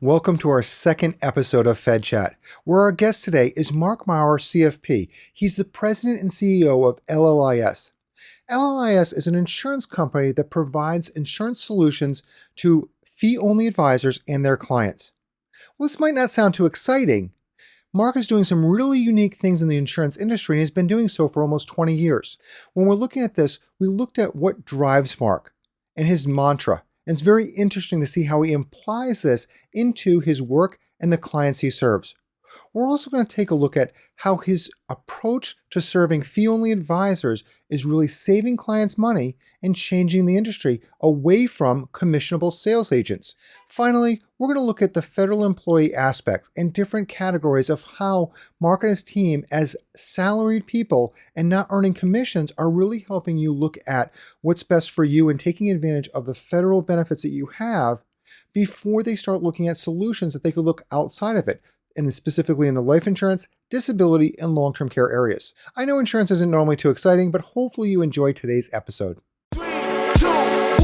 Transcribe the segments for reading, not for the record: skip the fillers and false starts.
Welcome to our second episode of Fed Chat, where our guest today is Mark Maurer, CFP. He's the president and CEO of LLIS. LLIS is an insurance company that provides insurance solutions to fee-only advisors and their clients. Well, this might not sound too exciting. Mark is doing some really unique things in the insurance industry and has been doing so for almost 20 years. When we're looking at this, we looked at what drives Mark and his mantra. And it's very interesting to see how he applies this into his work and the clients he serves. We're also going to take a look at how his approach to serving fee-only advisors is really saving clients money and changing the industry away from commissionable sales agents. Finally, we're going to look at the federal employee aspect and different categories of how Mark and his team, as salaried people and not earning commissions, are really helping you look at what's best for you and taking advantage of the federal benefits that you have before they start looking at solutions that they could look outside of it, and specifically in the life insurance, disability, and long-term care areas. I know insurance isn't normally too exciting, but hopefully you enjoyed today's episode. 3, 2, 1,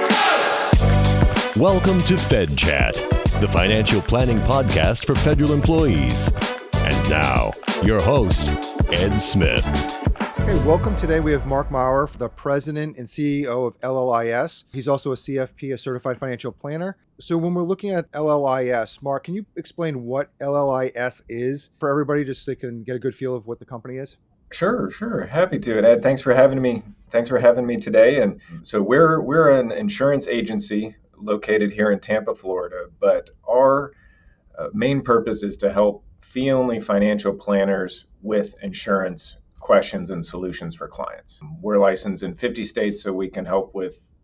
go! Welcome to Fed Chat, the financial planning podcast for federal employees. And now, your host, Ed Smith. Okay, welcome. Today we have Mark Maurer, the president and CEO of LLIS. He's also a CFP, a certified financial planner. So when we're looking at LLIS, Mark, can you explain what LLIS is for everybody just so they can get a good feel of what the company is? Sure. Happy to. And Ed, thanks for having me. Thanks for having me today. And so we're an insurance agency located here in Tampa, Florida, but our main purpose is to help fee-only financial planners with insurance questions and solutions for clients. We're licensed in 50 states, so we can help with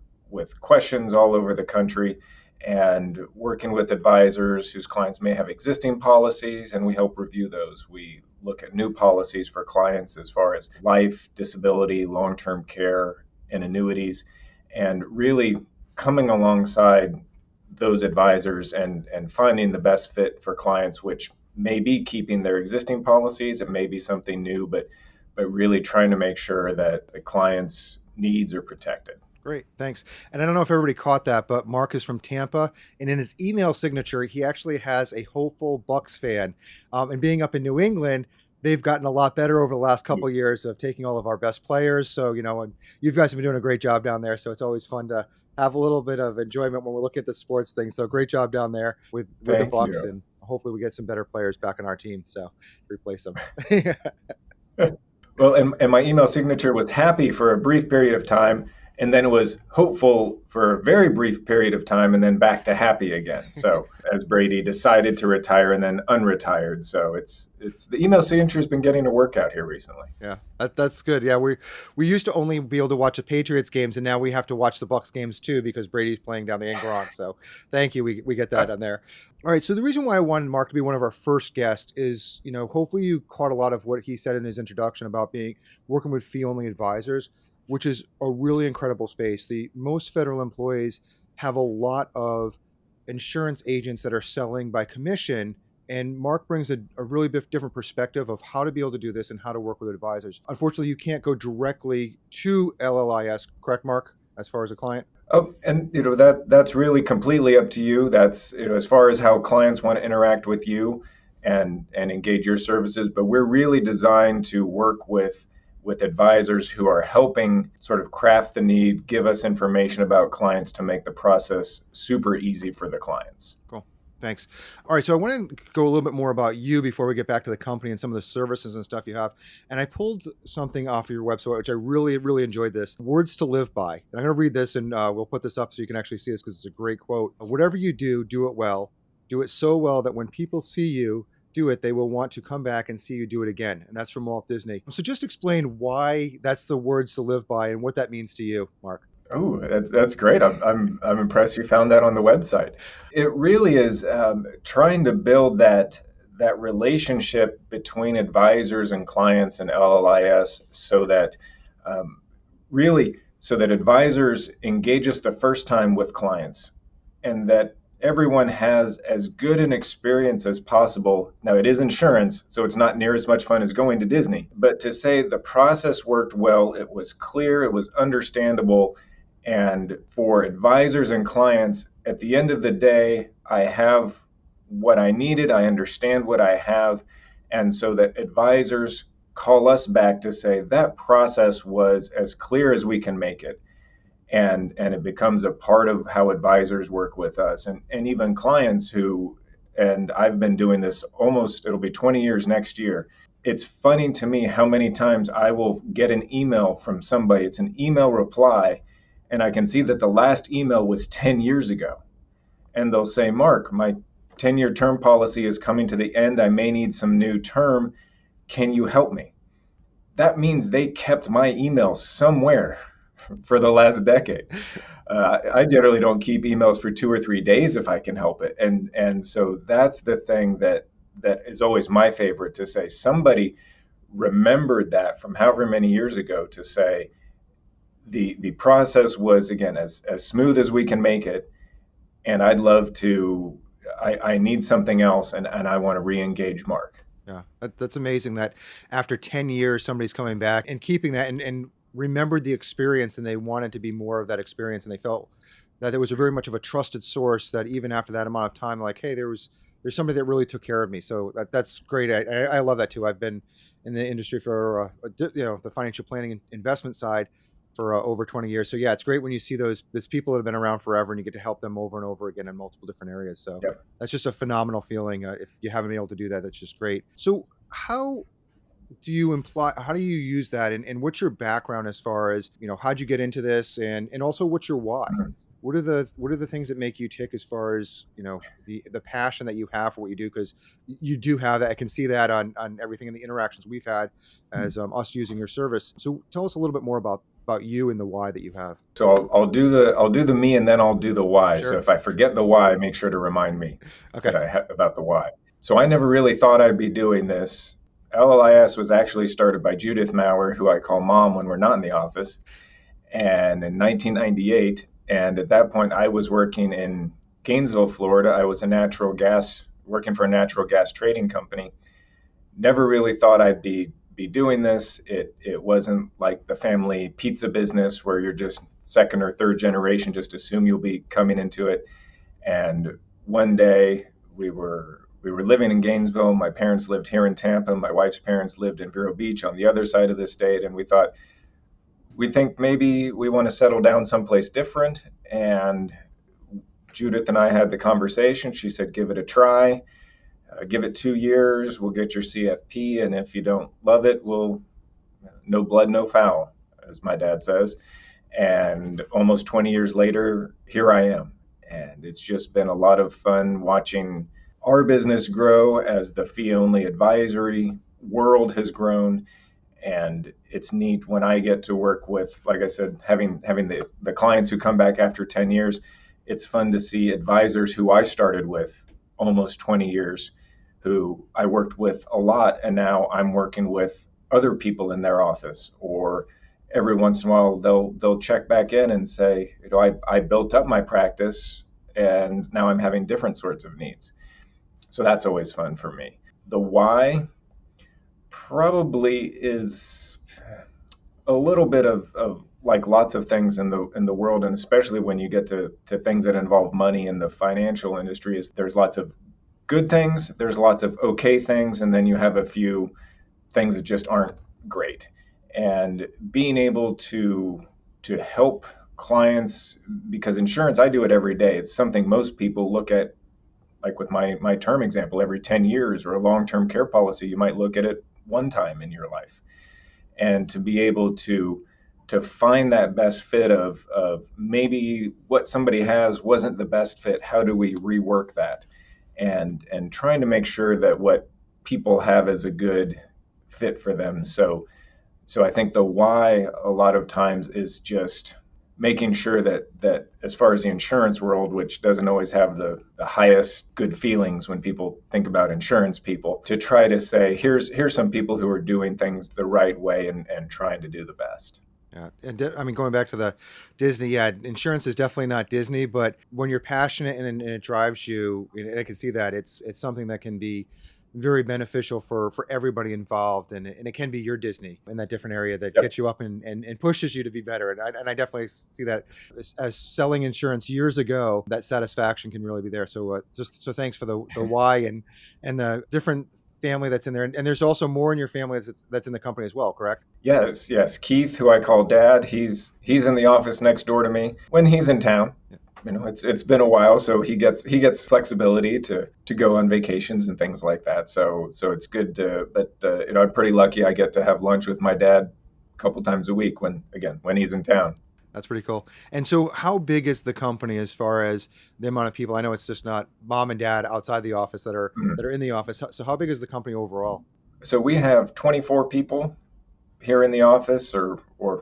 questions all over the country and working with advisors whose clients may have existing policies, and we help review those. We look at new policies for clients as far as life, disability, long-term care, and annuities, and really coming alongside those advisors and finding the best fit for clients, which may be keeping their existing policies. It may be something new, but really trying to make sure that the client's needs are protected. Great, thanks. And I don't know if everybody caught that, but Mark is from Tampa, and in his email signature, he actually has a hopeful Bucks fan. And being up in New England, they've gotten a lot better over the last couple of years of taking all of our best players. So, and you guys have been doing a great job down there. So it's always fun to have a little bit of enjoyment when we're looking at the sports thing. So great job down there with the Bucks, and hopefully we get some better players back on our team. So replace them. Well, and my email signature was happy for a brief period of time, and then it was hopeful for a very brief period of time, and then back to happy again. So as Brady decided to retire and then unretired. So it's the email signature has been getting a workout here recently. Yeah, that's good. Yeah, we used to only be able to watch the Patriots games, and now we have to watch the Bucks games too because Brady's playing down the Gronk. So thank you. We get that on there. All right. So the reason why I wanted Mark to be one of our first guests is, hopefully you caught a lot of what he said in his introduction about working with fee-only advisors, which is a really incredible space. The most federal employees have a lot of insurance agents that are selling by commission, and Mark brings a really different perspective of how to be able to do this and how to work with advisors. Unfortunately, you can't go directly to LLIS, correct, Mark, as far as a client? Oh, and that's really completely up to you. That's as far as how clients want to interact with you and engage your services. But we're really designed to work with advisors who are helping sort of craft the need, give us information about clients to make the process super easy for the clients. Cool. Thanks. All right. So I want to go a little bit more about you before we get back to the company and some of the services and stuff you have. And I pulled something off of your website, which I really, really enjoyed this. Words to live by. And I'm going to read this, and we'll put this up so you can actually see this because it's a great quote. Whatever you do, do it well. Do it so well that when people see you do it, they will want to come back and see you do it again. And that's from Walt Disney. So just explain why that's the words to live by and what that means to you, Mark. Oh, that's great. I'm impressed you found that on the website. It really is trying to build that relationship between advisors and clients and LLIS so that advisors engage us the first time with clients, and that everyone has as good an experience as possible. Now, it is insurance, so it's not near as much fun as going to Disney. But to say the process worked well, it was clear, it was understandable, and for advisors and clients, at the end of the day, I have what I needed. I understand what I have. And so that advisors call us back to say that process was as clear as we can make it. And it becomes a part of how advisors work with us, and even clients who, and I've been doing this almost, it'll be 20 years next year. It's funny to me how many times I will get an email from somebody. It's an email reply, and I can see that the last email was 10 years ago. And they'll say, Mark, my 10-year term policy is coming to the end. I may need some new term. Can you help me? That means they kept my email somewhere for the last decade. I generally don't keep emails for 2 or 3 days if I can help it. And so that's the thing that is always my favorite, to say somebody remembered that from however many years ago, to say the process was, again, as smooth as we can make it. And I'd love to, I need something else, and I want to re-engage Mark. Yeah, that's amazing that after 10 years, somebody's coming back and keeping that and remembered the experience, and they wanted to be more of that experience. And they felt that there was very much of a trusted source, that even after that amount of time, like, hey, there's somebody that really took care of me. So that's great. I love that too. I've been in the industry for, the financial planning and investment side for over 20 years. So yeah, it's great when you see those people that have been around forever, and you get to help them over and over again in multiple different areas. So Yep. That's just a phenomenal feeling. If you haven't been able to do that, that's just great. So how do you use that, and what's your background as far as, how'd you get into this, and also what's your why? Mhm. What are the things that make you tick, as far as, the passion that you have for what you do? Because you do have that. I can see that on everything in the interactions we've had as us using your service. So tell us a little bit more about you and the why that you have. So I'll do the me, and then I'll do the why. Sure. So if I forget the why, make sure to remind me Okay. about the why. So I never really thought I'd be doing this. LLIS was actually started by Judith Maurer, who I call Mom when we're not in the office, and in 1998. And at that point, I was working in Gainesville, Florida. I was working for a natural gas trading company. Never really thought I'd be doing this. It wasn't like the family pizza business where you're just second or third generation, just assume you'll be coming into it. And one day we were living in Gainesville. My parents lived here in Tampa. My wife's parents lived in Vero Beach on the other side of the state. And we think maybe we want to settle down someplace different. And Judith and I had the conversation. She said, give it a try. Give it 2 years, we'll get your CFP, and if you don't love it, no blood, no foul, as my dad says. And almost 20 years later, here I am. And it's just been a lot of fun watching our business grow as the fee-only advisory world has grown. And it's neat when I get to work with, like I said, having the clients who come back after 10 years. It's fun to see advisors who I started with almost 20 years, who I worked with a lot, and now I'm working with other people in their office. Or every once in a while they'll check back in and say, I built up my practice and now I'm having different sorts of needs. So that's always fun for me. The why probably is a little bit of like lots of things in the world, and especially when you get to things that involve money in the financial industry, is there's lots of good things, there's lots of okay things, and then you have a few things that just aren't great. And being able to help clients, because insurance, I do it every day. It's something most people look at, like with my term example, every 10 years, or a long-term care policy, you might look at it one time in your life. And to be able to find that best fit of maybe what somebody has wasn't the best fit, how do we rework that? And trying to make sure that what people have is a good fit for them. So I think the why a lot of times is just making sure that as far as the insurance world, which doesn't always have the highest good feelings when people think about insurance people, to try to say, here's some people who are doing things the right way and trying to do the best. Yeah. And going back to the Disney, insurance is definitely not Disney, but when you're passionate and it drives you, and I can see that it's something that can be very beneficial for everybody involved. And it can be your Disney in that different area that Yep. gets you up and pushes you to be better. And I definitely see that as selling insurance years ago, that satisfaction can really be there. So so thanks for the why and the different family that's in there. And there's also more in your family that's in the company as well, correct? Yes. Keith, who I call Dad, he's in the office next door to me when he's in town. It's been a while, so he gets flexibility to go on vacations and things like that. So it's good but I'm pretty lucky I get to have lunch with my dad a couple times a week when he's in town. That's pretty cool. And so how big is the company as far as the amount of people? I know it's just not mom and dad outside the office that are in the office. So how big is the company overall? So we have 24 people here in the office, or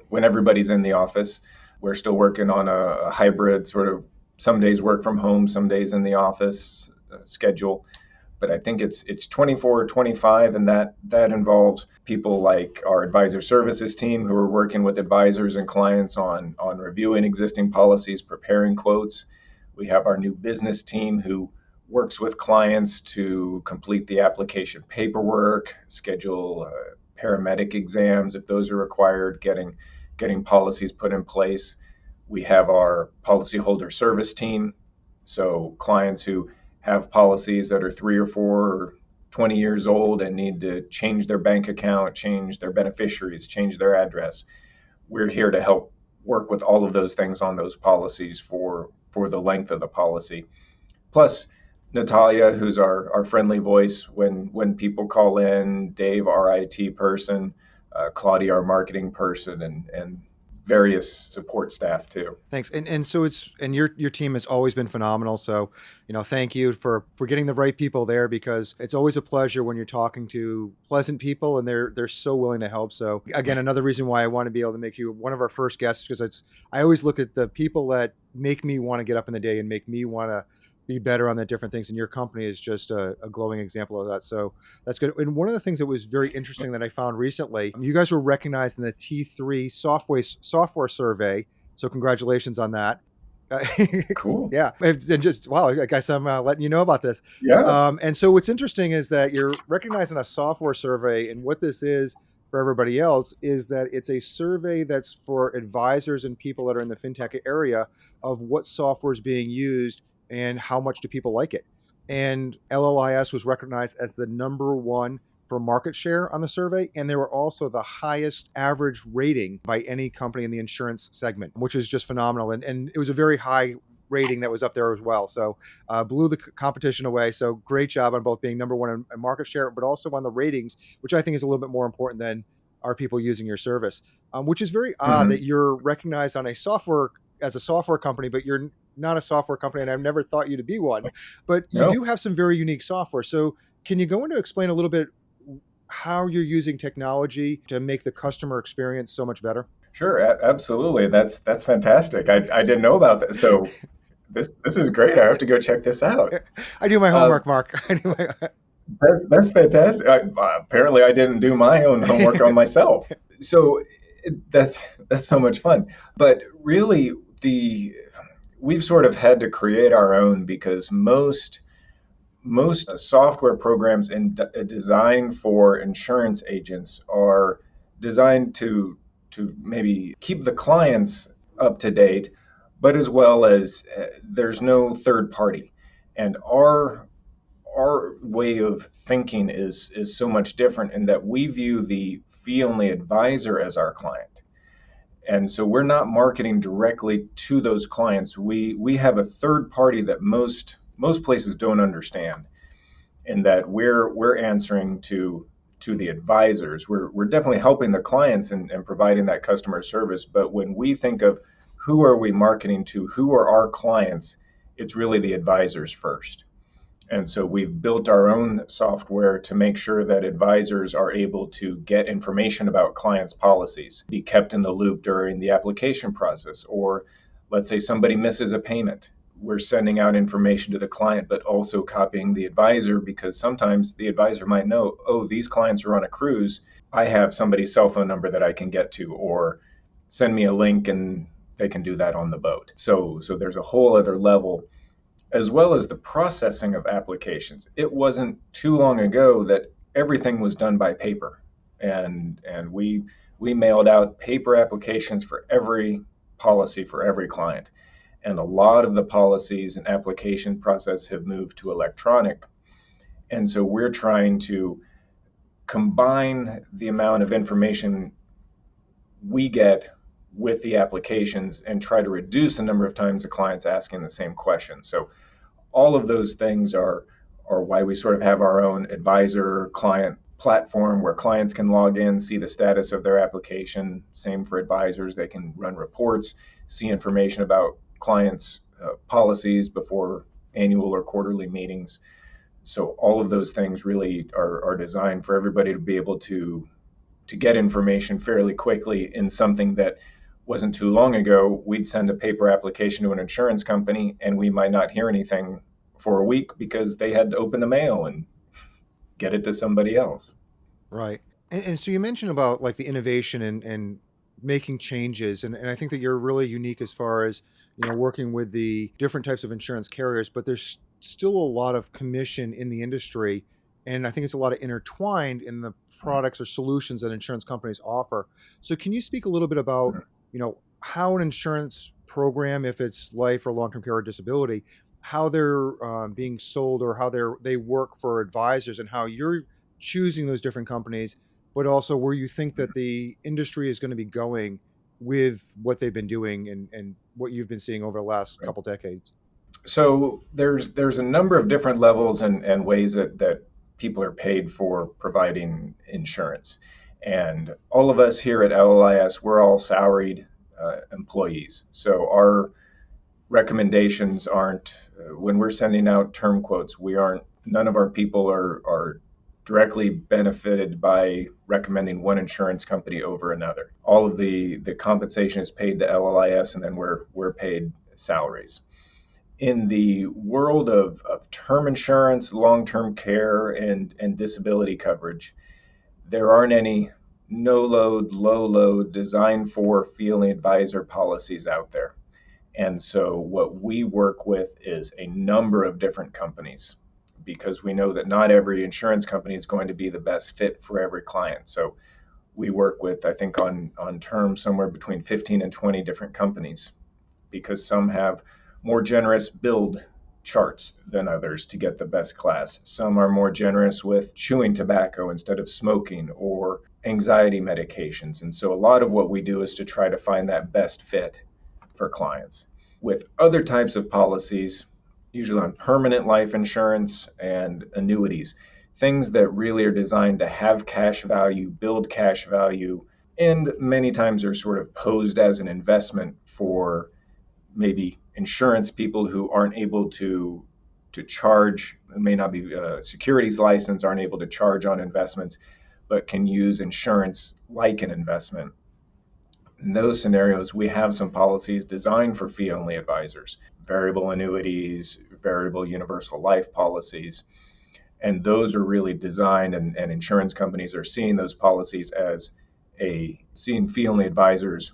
when everybody's in the office. We're still working on a hybrid sort of, some days work from home, some days in the office schedule. But I think it's 24 or 25, and that involves people like our advisor services team who are working with advisors and clients on reviewing existing policies, preparing quotes. We have our new business team who works with clients to complete the application paperwork, schedule paramedic exams if those are required, getting policies put in place. We have our policyholder service team, so clients who have policies that are 3 or 4 or 20 years old and need to change their bank account, change their beneficiaries, change their address. We're here to help work with all of those things on those policies for the length of the policy. Plus, Natalia, who's our friendly voice when people call in, Dave, our IT person, Claudia, our marketing person, and various support staff too. Thanks. And so your team has always been phenomenal. So, thank you for getting the right people there, because it's always a pleasure when you're talking to pleasant people and they're so willing to help. So again, another reason why I want to be able to make you one of our first guests, because I always look at the people that make me want to get up in the day and make me want to be better on the different things. And your company is just a glowing example of that. So that's good. And one of the things that was very interesting that I found recently, you guys were recognized in the T3 software survey. So congratulations on that. Cool. Yeah. And just, wow, I guess I'm letting you know about this. Yeah. And so what's interesting is that you're recognized in a software survey. And what this is for everybody else is that it's a survey that's for advisors and people that are in the fintech area of what software is being used and how much do people like it. And LLIS was recognized as the number one for market share on the survey. And they were also the highest average rating by any company in the insurance segment, which is just phenomenal. And it was a very high rating that was up there as well. So blew the competition away. So great job on both being number one in market share, but also on the ratings, which I think is a little bit more important than are people using your service, which is very odd that you're recognized on as a software company, but you're not a software company, and I've never thought you to be one, but you do have some very unique software. So can you go into explain a little bit how you're using technology to make the customer experience so much better? Sure, absolutely. That's fantastic. I didn't know about that. So this is great. I have to go check this out. I do my homework, Mark. That's fantastic. Apparently, I didn't do my own homework on myself. So that's so much fun. But really, we've sort of had to create our own, because most software programs designed for insurance agents are designed to maybe keep the clients up to date, but as well as there's no third party. And our way of thinking is so much different in that we view the fee-only advisor as our client. And so we're not marketing directly to those clients. We have a third party that most places don't understand, and that we're answering to the advisors. We're definitely helping the clients and providing that customer service. But when we think of who are we marketing to, who are our clients, it's really the advisors first. And so we've built our own software to make sure that advisors are able to get information about clients' policies, be kept in the loop during the application process. Or let's say somebody misses a payment. We're sending out information to the client, but also copying the advisor, because sometimes the advisor might know, oh, these clients are on a cruise. I have somebody's cell phone number that I can get to, or send me a link and they can do that on the boat. So there's a whole other level as well as the processing of applications. It wasn't too long ago that everything was done by paper, and we mailed out paper applications for every policy for every client. And a lot of the policies and application process have moved to electronic. And so we're trying to combine the amount of information we get with the applications and try to reduce the number of times the client's asking the same question. So all of those things are why we sort of have our own advisor client platform where clients can log in, see the status of their application. Same for advisors. They can run reports, see information about clients' policies before annual or quarterly meetings. So all of those things really are designed for everybody to be able to get information fairly quickly in something that wasn't too long ago. We'd send a paper application to an insurance company and we might not hear anything for a week because they had to open the mail and get it to somebody else. Right. And so you mentioned about like the innovation and making changes. And I think that you're really unique as far as, working with the different types of insurance carriers, but there's still a lot of commission in the industry. And I think it's a lot of intertwined in the products or solutions that insurance companies offer. So can you speak a little bit about, how an insurance program, if it's life or long-term care or disability, how they're being sold or how they work for advisors and how you're choosing those different companies, but also where you think that the industry is going to be going with what they've been doing and what you've been seeing over the last couple decades? So there's a number of different levels and ways that people are paid for providing insurance. And all of us here at LLIS, we're all salaried employees. So our recommendations aren't, when we're sending out term quotes, none of our people are directly benefited by recommending one insurance company over another. All of the compensation is paid to LLIS, and then we're paid salaries. In the world of term insurance, long-term care, and disability coverage, there aren't any no-load, low-load, designed for fee-only advisor policies out there. And so what we work with is a number of different companies because we know that not every insurance company is going to be the best fit for every client. So we work with, I think on term, somewhere between 15 and 20 different companies because some have more generous build charts than others to get the best class. Some are more generous with chewing tobacco instead of smoking or anxiety medications. And so a lot of what we do is to try to find that best fit for clients. With other types of policies, usually on permanent life insurance and annuities, things that really are designed to have cash value, build cash value, and many times are sort of posed as an investment for maybe insurance people who aren't able to charge, may not be securities licensed, aren't able to charge on investments, but can use insurance like an investment. In those scenarios, we have some policies designed for fee-only advisors, variable annuities, variable universal life policies. And those are really designed, and insurance companies are seeing those policies as seeing fee-only advisors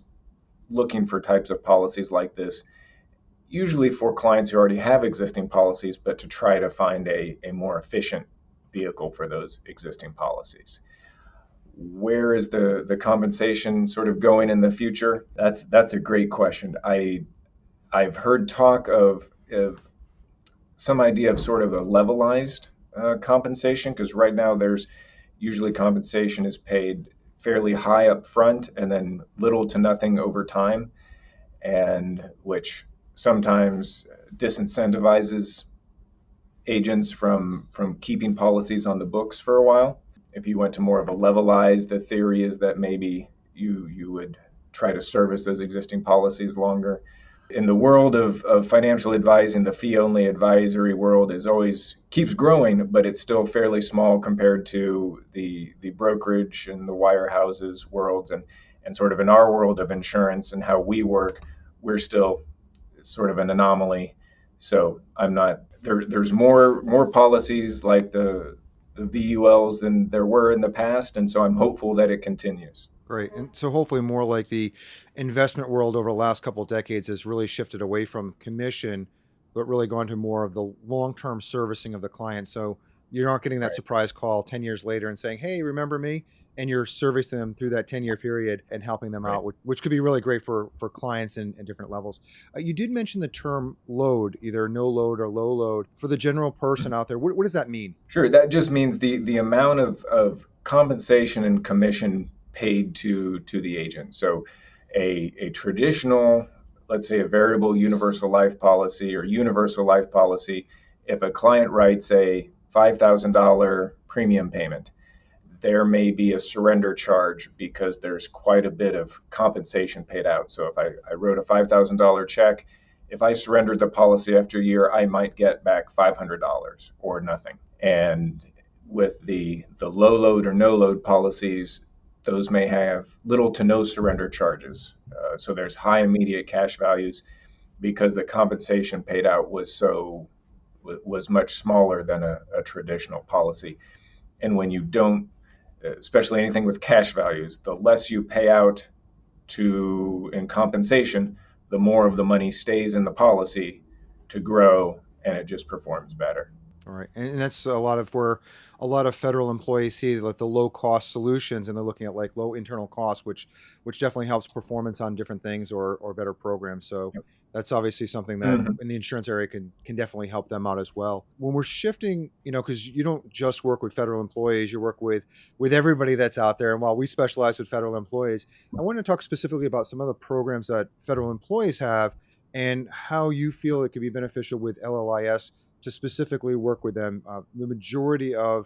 looking for types of policies like this, usually for clients who already have existing policies, but to try to find a more efficient vehicle for those existing policies. Where is the compensation sort of going in the future? That's a great question. I've heard talk of some idea of sort of a levelized compensation, because right now there's usually compensation is paid fairly high up front and then little to nothing over time, and which sometimes disincentivizes agents from keeping policies on the books for a while. If you went to more of a levelized, the theory is that maybe you would try to service those existing policies longer. In the world of financial advising, the fee-only advisory world keeps growing, but it's still fairly small compared to the brokerage and the wirehouses worlds. And sort of in our world of insurance and how we work, we're still sort of an anomaly. So there's more policies like the VULs than there were in the past, and so I'm hopeful that it continues. Great. And so hopefully more like the investment world over the last couple of decades has really shifted away from commission but really gone to more of the long-term servicing of the client. So you aren't getting that Right. surprise call 10 years later and saying, hey, remember me? And you're servicing them through that 10-year period and helping them Right. out, which could be really great for clients in different levels. You did mention the term load, either no load or low load. For the general person out there, what does that mean? Sure. That just means the amount of compensation and commission paid to the agent. So a traditional, let's say a variable universal life policy or universal life policy, if a client writes a $5,000 premium payment, there may be a surrender charge because there's quite a bit of compensation paid out. So if I wrote a $5,000 check, if I surrendered the policy after a year, I might get back $500 or nothing. And with the low load or no load policies, those may have little to no surrender charges. So there's high immediate cash values because the compensation paid out was much smaller than a traditional policy. And when you don't, especially anything with cash values, the less you pay out to in compensation, the more of the money stays in the policy to grow, and it just performs better. All right. And that's a lot of where a lot of federal employees see like the low cost solutions, and they're looking at like low internal costs, which definitely helps performance on different things or better programs. So Yep. that's obviously something that Mhm. in the insurance area can definitely help them out as well. When we're shifting, because you don't just work with federal employees, you work with everybody that's out there. And while we specialize with federal employees, I want to talk specifically about some of the programs that federal employees have and how you feel it could be beneficial with LLIS to specifically work with them. The majority of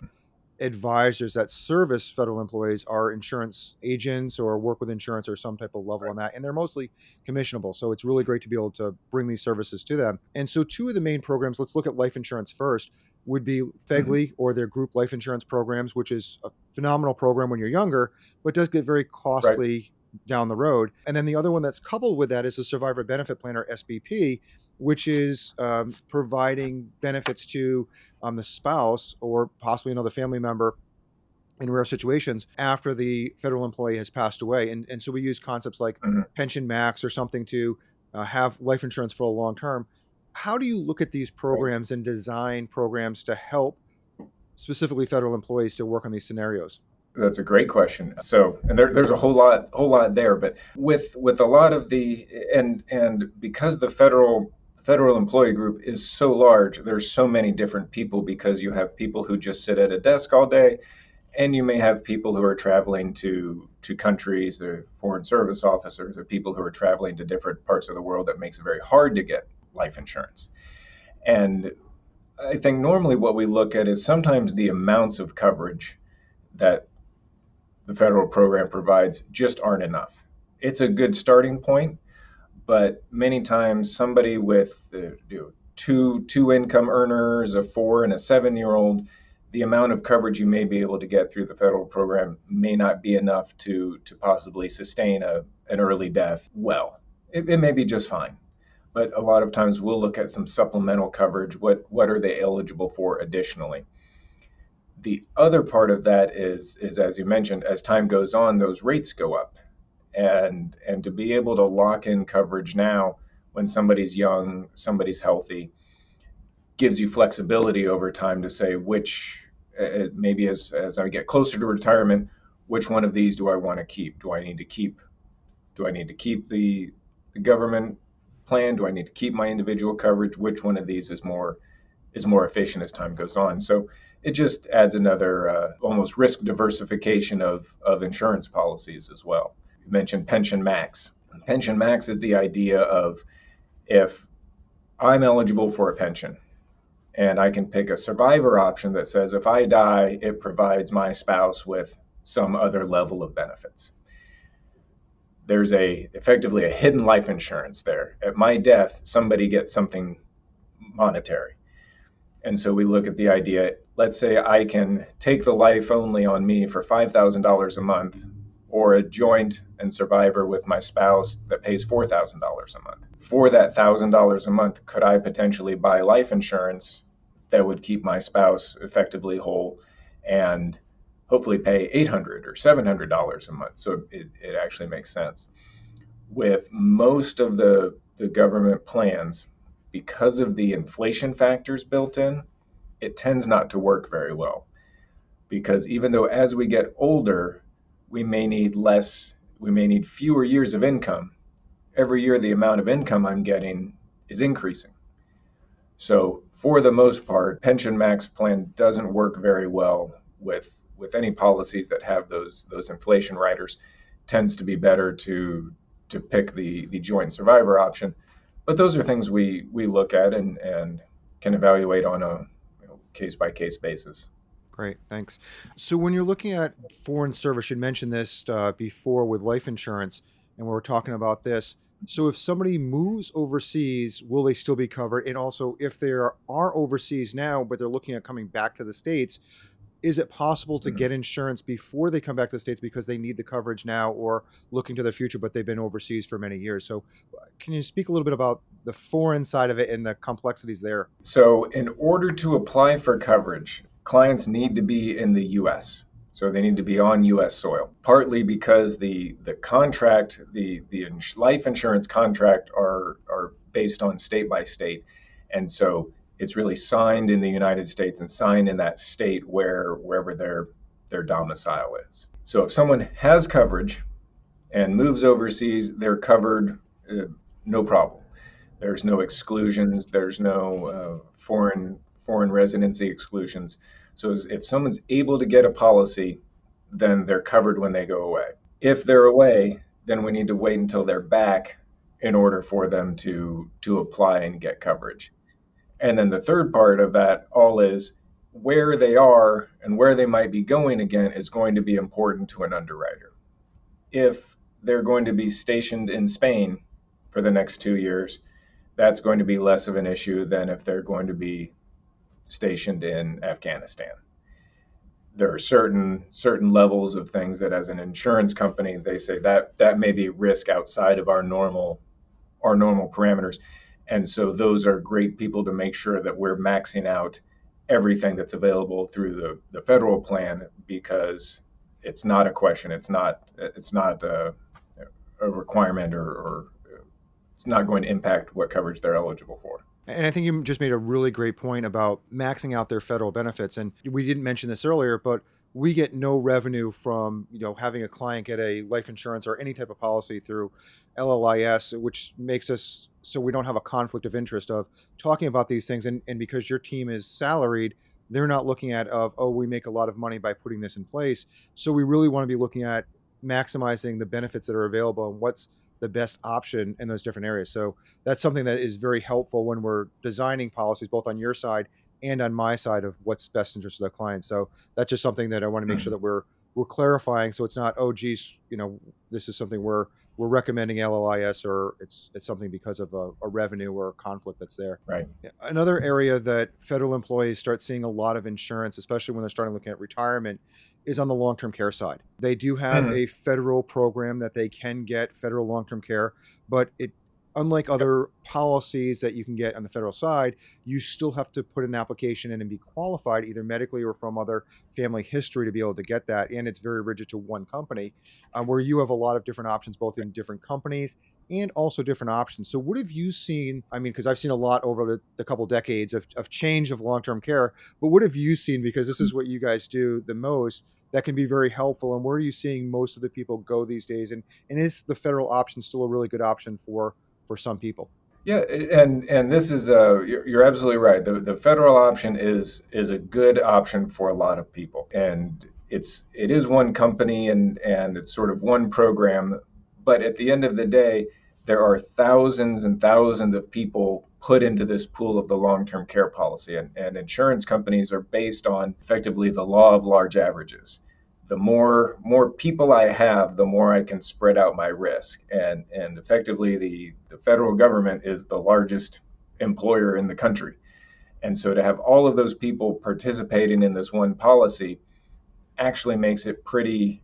advisors that service federal employees are insurance agents or work with insurance or some type of level on that. And they're mostly commissionable. So it's really great to be able to bring these services to them. And so two of the main programs, let's look at life insurance first, would be FEGLI or their group life insurance programs, which is a phenomenal program when you're younger, but does get very Right. costly down the road. And then the other one that's coupled with that is the Survivor Benefit Plan or SBP, which is providing benefits to the spouse or possibly another family member in rare situations after the federal employee has passed away. And so we use concepts like Mhm. pension max or something to have life insurance for a long term. How do you look at these programs and design programs to help specifically federal employees to work on these scenarios? That's a great question. So, and there's a whole lot there, but with a lot of the and because the federal employee group is so large, there's so many different people because you have people who just sit at a desk all day, and you may have people who are traveling to countries, or foreign service officers, or people who are traveling to different parts of the world that makes it very hard to get life insurance. And I think normally what we look at is sometimes the amounts of coverage that the federal program provides just aren't enough. It's a good starting point, but many times somebody with two income earners, a 4 and a 7-year-old, the amount of coverage you may be able to get through the federal program may not be enough to possibly sustain an early death well. It may be just fine, but a lot of times we'll look at some supplemental coverage. What are they eligible for additionally? The other part of that is as you mentioned, as time goes on, those rates go up, and to be able to lock in coverage now when somebody's young, somebody's healthy, gives you flexibility over time to say which maybe as I get closer to retirement, which one of these do I want to keep? Do I need to keep the government plan? Do I need to keep my individual coverage? Which one of these is more efficient as time goes on? So it just adds another almost risk diversification of insurance policies as well. You mentioned pension max. Pension max is the idea of if I'm eligible for a pension and I can pick a survivor option that says if I die, it provides my spouse with some other level of benefits. There's effectively a hidden life insurance there. At my death, somebody gets something monetary. And so we look at the idea, let's say I can take the life only on me for $5,000 a month, or a joint and survivor with my spouse that pays $4,000 a month. For that $1,000 a month, could I potentially buy life insurance that would keep my spouse effectively whole and hopefully pay $800 or $700 a month? So it actually makes sense. With most of the government plans, because of the inflation factors built in, it tends not to work very well. Because even though as we get older, we may need fewer years of income, every year the amount of income I'm getting is increasing. So for the most part, pension max plan doesn't work very well with any policies that have those inflation riders. Tends to be better to pick the joint survivor option. But those are things we look at and can evaluate on a case by case basis. Great, thanks. So when you're looking at foreign service, you mentioned this before with life insurance, and we were talking about this. So if somebody moves overseas, will they still be covered? And also, if they are overseas now, but they're looking at coming back to the States, is it possible to get insurance before they come back to the States because they need the coverage now or looking to the future, but they've been overseas for many years? So can you speak a little bit about the foreign side of it and the complexities there? So in order to apply for coverage, clients need to be in the U.S. So they need to be on U.S. soil, partly because the contract, the life insurance contract are based on state by state. And so it's really signed in the United States and signed in that state wherever their domicile is. So if someone has coverage and moves overseas, they're covered, no problem. There's no exclusions. There's no foreign residency exclusions. So if someone's able to get a policy, then they're covered when they go away. If they're away, then we need to wait until they're back in order for them to apply and get coverage. And then the third part of that all is where they are and where they might be going again is going to be important to an underwriter. If they're going to be stationed in Spain for the next 2 years, that's going to be less of an issue than if they're going to be stationed in Afghanistan. There are certain levels of things that as an insurance company, they say that may be risk outside of our normal parameters. And so those are great people to make sure that we're maxing out everything that's available through the federal plan, because it's not a question. It's not a requirement or it's not going to impact what coverage they're eligible for. And I think you just made a really great point about maxing out their federal benefits. And we didn't mention this earlier, but we get no revenue from having a client get a life insurance or any type of policy through LLIS, which makes us so we don't have a conflict of interest of talking about these things. And because your team is salaried, they're not looking at we make a lot of money by putting this in place. So we really want to be looking at maximizing the benefits that are available and what's the best option in those different areas. So that's something that is very helpful when we're designing policies, both on your side and on my side of what's best interest of the client. So that's just something that I want to make sure that we're clarifying. So it's not, this is something we're recommending LLIS, or it's something because of a revenue or a conflict that's there. Right. Another area that federal employees start seeing a lot of insurance, especially when they're starting looking at retirement, is on the long-term care side. They do have a federal program that they can get federal long-term care, but unlike other policies that you can get on the federal side, you still have to put an application in and be qualified either medically or from other family history to be able to get that. And it's very rigid to one company, where you have a lot of different options, both in different companies and also different options. So what have you seen? I mean, because I've seen a lot over the couple decades of change of long-term care, but what have you seen? Because this is what you guys do the most, that can be very helpful. And where are you seeing most of the people go these days? And is the federal option still a really good option for some people? Yeah, and this is you're absolutely right. The federal option is a good option for a lot of people, and it is one company and it's sort of one program. But at the end of the day, there are thousands and thousands of people put into this pool of the long-term care policy, and insurance companies are based on effectively the law of large averages. The more people I have, the more I can spread out my risk. And effectively, the federal government is the largest employer in the country. And so to have all of those people participating in this one policy actually makes it pretty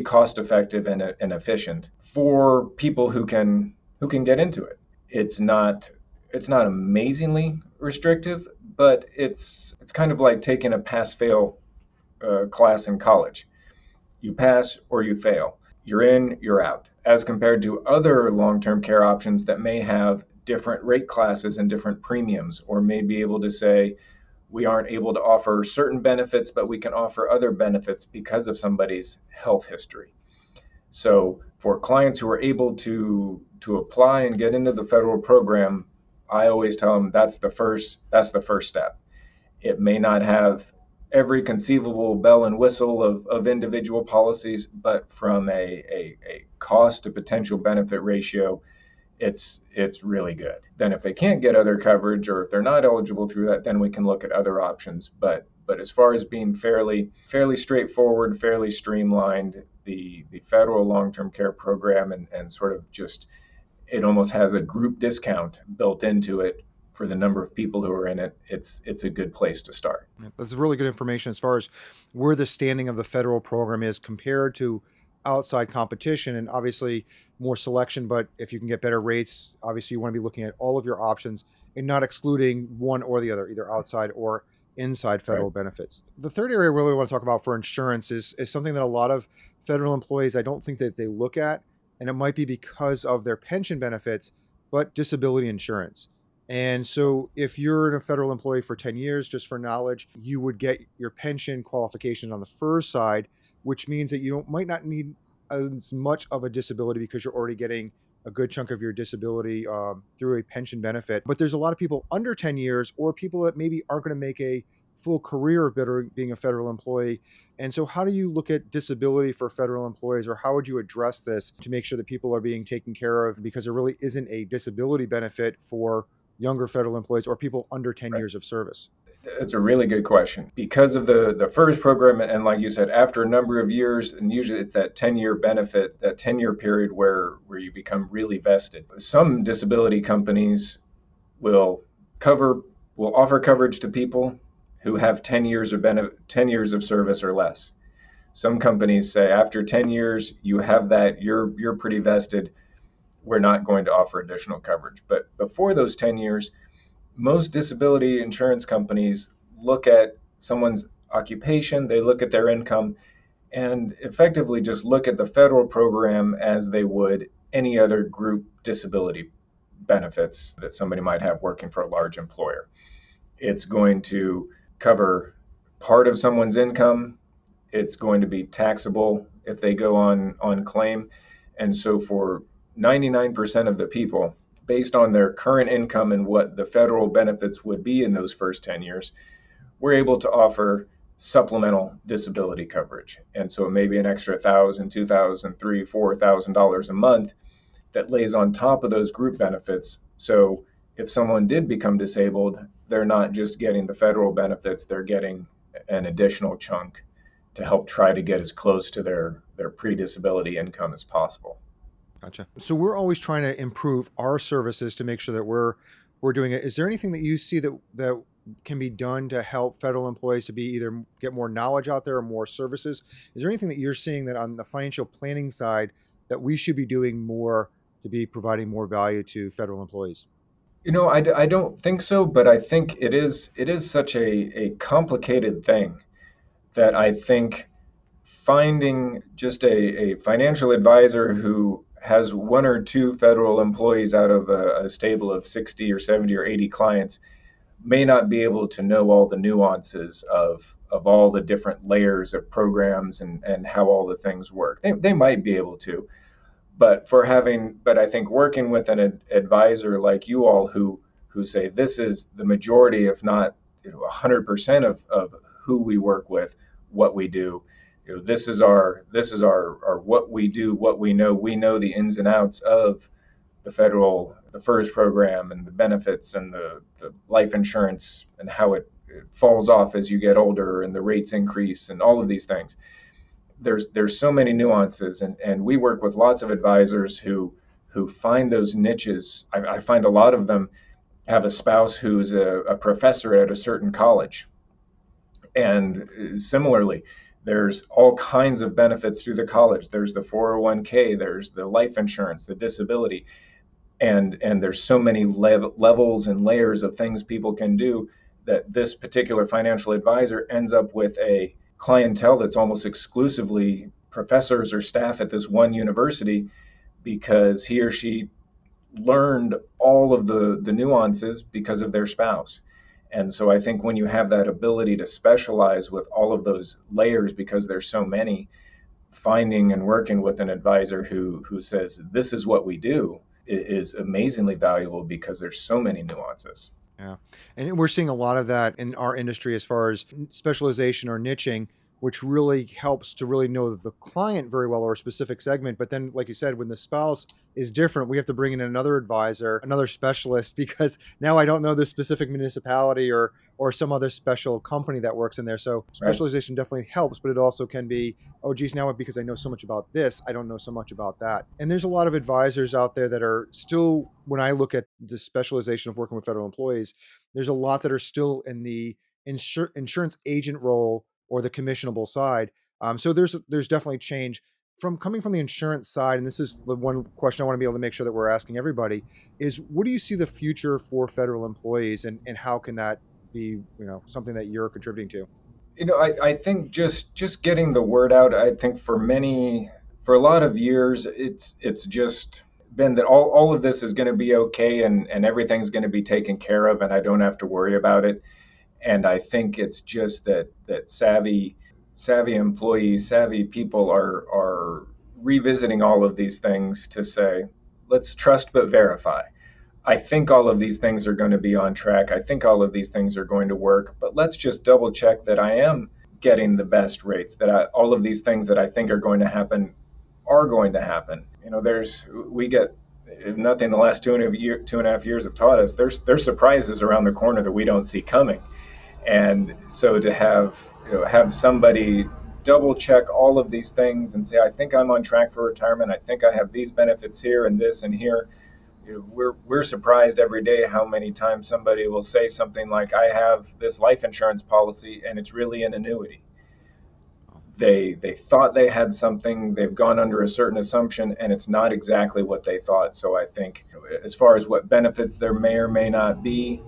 cost effective and efficient for people who can get into it. It's not amazingly restrictive, but it's kind of like taking a pass-fail class in college. You pass or you fail. You're in, you're out. As compared to other long-term care options that may have different rate classes and different premiums, or may be able to say, we aren't able to offer certain benefits, but we can offer other benefits because of somebody's health history. So for clients who are able to apply and get into the federal program, I always tell them that's the first step. It may not have every conceivable bell and whistle of individual policies, but from a cost to potential benefit ratio, it's really good. Then if they can't get other coverage, or if they're not eligible through that, then we can look at other options. But as far as being fairly straightforward, fairly streamlined, the federal long-term care program and sort of just, it almost has a group discount built into it for the number of people who are in it. It's a good place to start. That's really good information as far as where the standing of the federal program is compared to outside competition, and obviously more selection. But if you can get better rates, obviously you want to be looking at all of your options and not excluding one or the other, either outside or inside federal benefits. The third area I really want to talk about for insurance is something that a lot of federal employees, I don't think that they look at, and it might be because of their pension benefits, but disability insurance. And so if you're a federal employee for 10 years, just for knowledge, you would get your pension qualification on the first side, which means that you might not need as much of a disability because you're already getting a good chunk of your disability through a pension benefit. But there's a lot of people under 10 years or people that maybe aren't going to make a full career of being a federal employee. And so how do you look at disability for federal employees, or how would you address this to make sure that people are being taken care of, because there really isn't a disability benefit for younger federal employees or people under 10 years of service? It's a really good question. Because of the FERS program, and like you said, after a number of years, and usually it's that 10-year benefit, that 10-year period where you become really vested. Some disability companies will offer coverage to people who have 10 years of service or less. Some companies say after 10 years, you have that, you're pretty vested, we're not going to offer additional coverage. But before those 10 years, most disability insurance companies look at someone's occupation, they look at their income, and effectively just look at the federal program as they would any other group disability benefits that somebody might have working for a large employer. It's going to cover part of someone's income. It's going to be taxable if they go on claim. And so for 99% of the people, based on their current income and what the federal benefits would be in those first 10 years, we're able to offer supplemental disability coverage. And so it may be an extra $1,000, $2,000, $3,000, $4,000 a month that lays on top of those group benefits. So if someone did become disabled, they're not just getting the federal benefits, they're getting an additional chunk to help try to get as close to their pre-disability income as possible. Gotcha. So we're always trying to improve our services to make sure that we're doing it. Is there anything that you see that can be done to help federal employees to be either get more knowledge out there or more services? Is there anything that you're seeing that on the financial planning side that we should be doing more to be providing more value to federal employees? I don't think so, but I think it is such a complicated thing that I think finding just a financial advisor who has one or two federal employees out of a stable of 60 or 70 or 80 clients may not be able to know all the nuances of all the different layers of programs and how all the things work. They might be able to, but I think working with an advisor like you all who say this is the majority, if not 100% of who we work with, what we do. This is our what we do, what we know. We know the ins and outs of the FERS program and the benefits and the life insurance and how it falls off as you get older and the rates increase and all of these things. There's so many nuances, and we work with lots of advisors who find those niches. I find a lot of them have a spouse who's a professor at a certain college, and similarly, there's all kinds of benefits through the college. There's the 401k, there's the life insurance, the disability, and there's so many levels and layers of things people can do that this particular financial advisor ends up with a clientele that's almost exclusively professors or staff at this one university, because he or she learned all of the nuances because of their spouse. And so I think when you have that ability to specialize with all of those layers, because there's so many, finding and working with an advisor who says this is what we do is amazingly valuable because there's so many nuances. Yeah. And we're seeing a lot of that in our industry as far as specialization or niching, which really helps to really know the client very well or a specific segment. But then, like you said, when the spouse is different, we have to bring in another advisor, another specialist, because now I don't know the specific municipality or some other special company that works in there. So Right. specialization definitely helps, but it also can be, oh, geez, now because I know so much about this, I don't know so much about that. And there's a lot of advisors out there that are still, when I look at the specialization of working with federal employees, there's a lot that are still in the insurance agent role or the commissionable side. So there's definitely change from coming from the insurance side. And this is the one question I want to be able to make sure that we're asking everybody is, what do you see the future for federal employees, and how can that be, something that you're contributing to? I think just getting the word out. I think for a lot of years, it's just been that all of this is going to be okay, and everything's going to be taken care of, and I don't have to worry about it. And I think it's just that savvy employees, savvy people are revisiting all of these things to say, let's trust but verify. I think all of these things are going to be on track. I think all of these things are going to work, but let's just double check that I am getting the best rates, that all of these things that I think are going to happen are going to happen. We get, if nothing, the last 2.5 years have taught us there's surprises around the corner that we don't see coming. And so to have somebody double check all of these things and say, I think I'm on track for retirement. I think I have these benefits here and this and here. We're surprised every day how many times somebody will say something like, I have this life insurance policy and it's really an annuity. They thought they had something, they've gone under a certain assumption, and it's not exactly what they thought. So I think as far as what benefits there may or may not be,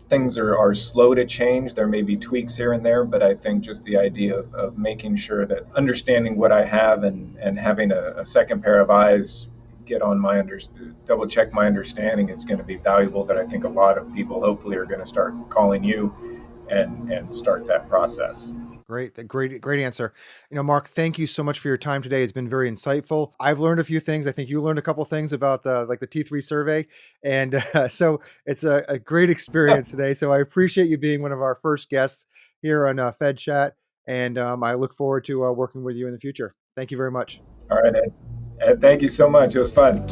things are slow to change. There may be tweaks here and there, but I think just the idea of making sure that understanding what I have and having a second pair of eyes double check my understanding is going to be valuable. That I think a lot of people hopefully are going to start calling you and start that process. Great answer. Mark, thank you so much for your time today. It's been very insightful. I've learned a few things. I think you learned a couple things about the T3 survey, and so it's a great experience today. So I appreciate you being one of our first guests here on Fed Chat, and I look forward to working with you in the future. Thank you very much. All right, Ed. Ed, thank you so much. It was fun.